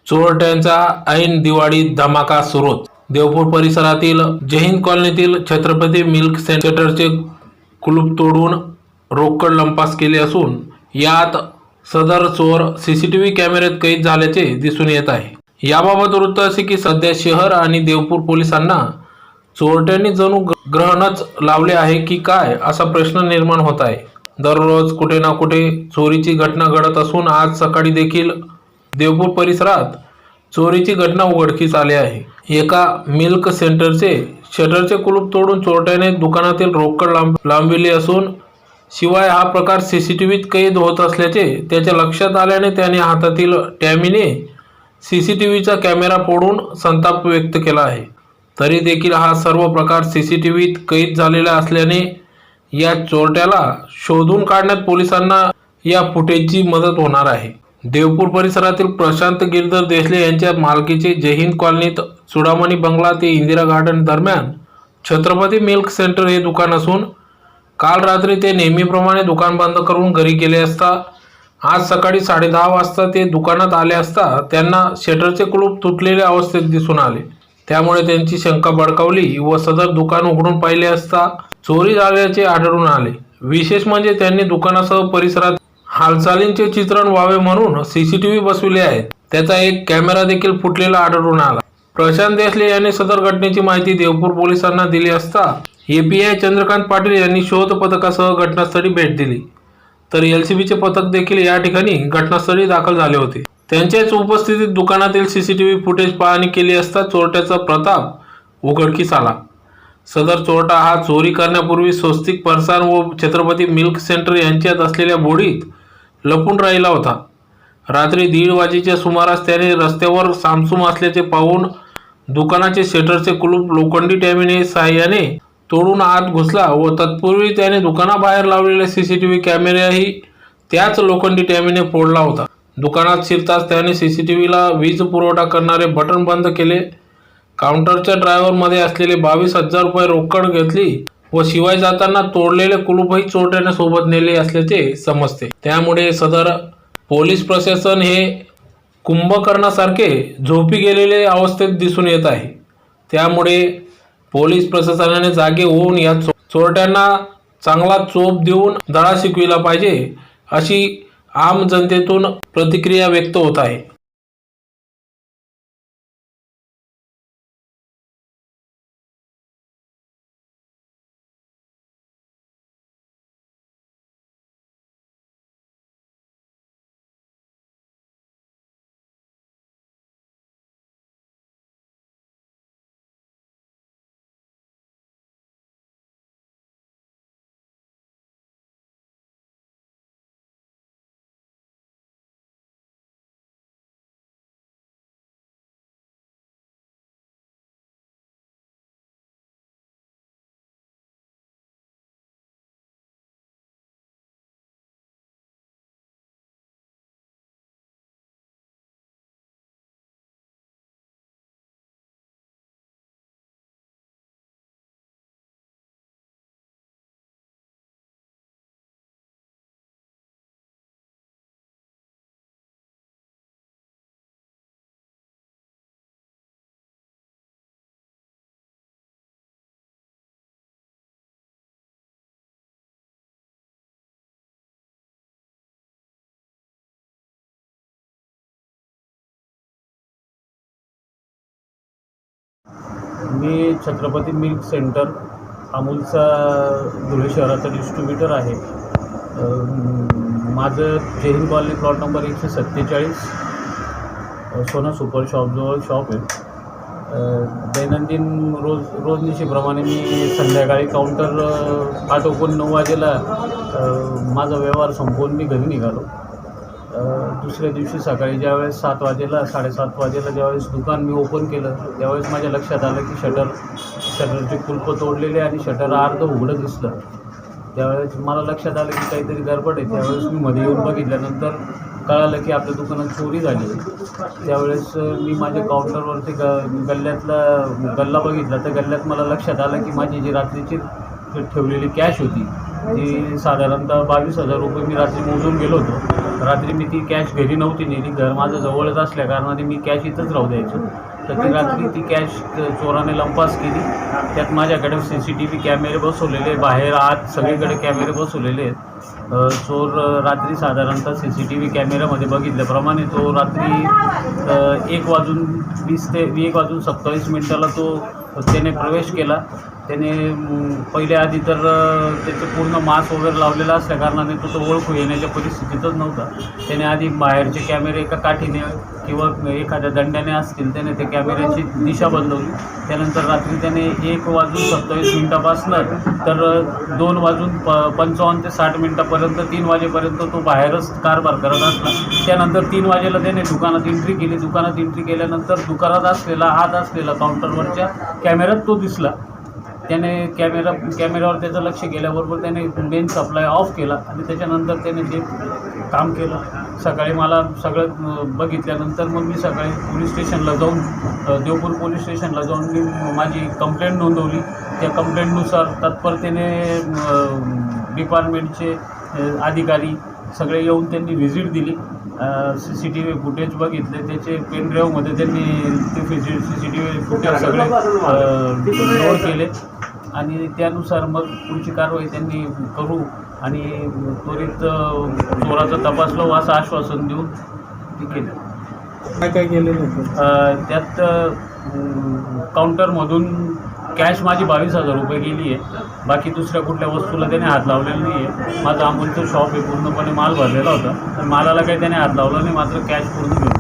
चोरट्यांचा ऐन दिवाळीत धमाका सुरूच. देवपूर परिसरातील जयहिंद कॉलनीतील छत्रपती मिल्क सेंटरचे कुलूप तोडून रोकड लंपास केले असून यात सदर चोर सीसीटीव्ही कॅमेऱ्यात कैद झाल्याचे दिसून येत आहे. याबाबत वृत्त असे की सध्या शहर आणि देवपूर पोलिसांना चोरट्यांनी जणू ग्रहणच लावले आहे की काय असा प्रश्न निर्माण होत आहे. दररोज कुठे ना कुठे चोरीची घटना घडत असून आज सकाळी देखील देवपूर परिसरात चोरीची घटना उघडकीस आली आहे. एका मिल्क सेंटरचे शटरचे कुलूप तोडून चोरट्याने दुकानातील रोकड लांबविली असून शिवाय हा प्रकार सीसीटीव्हीत कैद होत असल्याचे त्याच्या लक्षात आल्याने त्याने हातातील टॅमीने सीसीटीव्हीचा कॅमेरा फोडून संताप व्यक्त केला आहे. तरी देखील हा सर्व प्रकार सीसीटीव्हीत कैद झालेला असल्याने या चोरट्याला शोधून काढण्यात पोलिसांना या फुटेजची मदत होणार आहे. देवपूर परिसरातील प्रशांत गिरधर देशले यांच्या मालकीचे जयहिंद कॉलनीत चुडामणी बंगला ते इंदिरा गार्डन दरम्यान छत्रपती मिल्क सेंटर हे दुकान असून काल रात्री ते नेहमीप्रमाणे दुकान बंद करून घरी गेले असता आज सकाळी 10:30 वाजता ते दुकानात आले असता त्यांना शटरचे कुलूप तुटलेल्या अवस्थेत दिसून आले. त्यामुळे त्यांची शंका बळकावली व सदर दुकान उघडून पाहिले असता चोरी झाल्याचे आढळून आले. विशेष म्हणजे त्यांनी दुकानासह परिसरात हालचालींचे चित्रण व्हावे म्हणून सीसीटीव्ही बसविले आहेत. त्याचा एक कॅमेरा देखील फुटलेला आढळून आला. प्रशांत देशले यांनी सदर घटनेची माहिती देवपूर पोलिसांना दिली असता एपीआय चंद्रकांत पाटील यांनी शोध पथकासह घटनास्थळी भेट दिली. तर एलसीबीचे पथक देखील या ठिकाणी घटनास्थळी दाखल झाले होते. त्यांच्याच उपस्थितीत दुकानातील सीसीटीव्ही फुटेज पाहणी केली असता चोरट्याचा प्रताप उघडकीस आला. सदर चोरटा हा चोरी करण्यापूर्वी स्वस्तिक फरसान व छत्रपती मिल्क सेंटर यांच्यात असलेल्या बोडीत लपून राहिला होता. रात्री 1:30 वाजेच्या सुमारास त्याने रस्त्यावर सामसूम असल्याचे पाहून दुकानाचे शटरचे कुलूप लोखंडी टॅमीने साहाय्याने तोडून आत घुसला व तत्पूर्वी त्याने दुकानाबाहेर लावलेला सीसीटीव्ही कॅमेराही त्याच लोखंडी टॅमीने फोडला होता. दुकानात शिरताच त्याने सीसीटीव्हीला वीज पुरवठा करणारे बटन बंद केले. काउंटरच्या ड्रायव्हरमध्ये असलेले 22,000 रुपये रोकड घेतली व शिवाय जाताना तोडलेले कुलूपही चोरट्याने सोबत नेले असल्याचे समजते. त्यामुळे सदर पोलीस प्रशासन हे कुंभकर्णासारखे झोपी गेलेले अवस्थेत दिसून येत आहे. त्यामुळे पोलीस प्रशासनाने जागे होऊन या चोरट्यांना चांगला चोप देऊन धडा शिकविला पाहिजे अशी आम जनतेतून प्रतिक्रिया व्यक्त होत आहे. मी छत्रपती मिल्क सेंटर अमूलचा धुळे शहराचा डिस्ट्रीब्युटर आहे. माझं जयहिंद कॉलनी प्लॉट नंबर 147 सोना सुपर शॉपजवळ शॉप आहे. दैनंदिन रोजनिशीप्रमाणे मी संध्याकाळी काउंटर आटोपून 9 वाजेला माझा व्यवहार संपवून मी घरी निघालो. दुसऱ्या दिवशी सकाळी ज्यावेळेस 7 वाजेला 7:30 वाजेला ज्यावेळेस दुकान मी ओपन केलं त्यावेळेस माझ्या लक्षात आलं की शटरचे कुलपं तोडलेले आणि शटर अर्ध उघडं दिसलं. त्यावेळेस मला लक्षात आलं की काहीतरी गडबड आहे. त्यावेळेस मी मध्ये येऊन बघितल्यानंतर कळालं की आपल्या दुकानात चोरी झाली. त्यावेळेस मी माझ्या काउंटरवरती गल्ला बघितला तर गल्ल्यात मला लक्षात आलं की माझी जी रात्रीची ठेवलेली कॅश होती ती साधारणतः 22,000 रुपये मी रात्री मोजून गेलो होतो. रात्री मी ती कॅश घरी नव्हती नेली, घर माझं जवळच असल्या कारणाने मी कॅश इथंच राहू द्यायचो. तर ती रात्री ती कॅश चोराने लंपास केली. त्यात माझ्याकडे CCTV कॅमेरे बसवलेले, बाहेर आत सगळीकडे कॅमेरे बसवलेले आहेत. चोर रात्री साधारणतः CCTV कॅमेऱ्यामध्ये बघितल्याप्रमाणे तो रात्री 1:20 ते 1:27 तो त्याने प्रवेश केला. त्याने पहिल्या आधी तर त्याचं पूर्ण मास्क वगैरे लावलेला असल्या कारणाने तो ओळखू येण्याच्या परिस्थितीतच नव्हता. त्याने आधी बाहेरचे कॅमेरे एका काठीने किंवा एखाद्या दंड्याने असतील त्याने त्या कॅमेऱ्याची दिशा बदलवली. त्यानंतर रात्री त्याने 1:27 तर 2:55 ते 60 3 वाजेपर्यंत तो बाहेरच कारभार करत असला. त्यानंतर 3 वाजेला त्याने दुकानात एंट्री केली. दुकानात एंट्री केल्यानंतर दुकानात आत असलेला काउंटरवरच्या कॅमेऱ्यात तो दिसला. त्याने कॅमेऱ्यावर त्याचं लक्ष गेल्याबरोबर त्याने मेन सप्लाय ऑफ केला आणि त्याच्यानंतर त्याने ते काम केलं. सकाळी मला सगळं बघितल्यानंतर मग मी सकाळी पोलीस स्टेशनला जाऊन देवपूर पोलीस स्टेशनला जाऊन मी माझी कंप्लेंट नोंदवली. त्या कंप्लेंटनुसार तत्परतेने डिपार्टमेंटचे अधिकारी सगळे येऊन त्यांनी व्हिजिट दिली. CCTV फुटेज बघितले. त्याचे पेनड्राईव्हमध्ये त्यांनी ते CCTV फुटेज सगळे लोड केले आणि त्यानुसार मग पुढची कारवाई त्यांनी करू आणि त्वरित चोराचा तपास लावू असं आश्वासन देऊन ते केलं. काय केलेलं होतं त्यात काउंटरमधून कॅश माझी 22,000 रुपये गेली आहे. बाकी दुसऱ्या कुठल्या वस्तूला त्याने हात लावलेला नाही आहे. माझं अमूलचं शॉप हे पूर्णपणे माल भरलेला होता. तर मालाला काही त्याने हात लावला नाही, मात्र कॅश पूर्ण घेऊन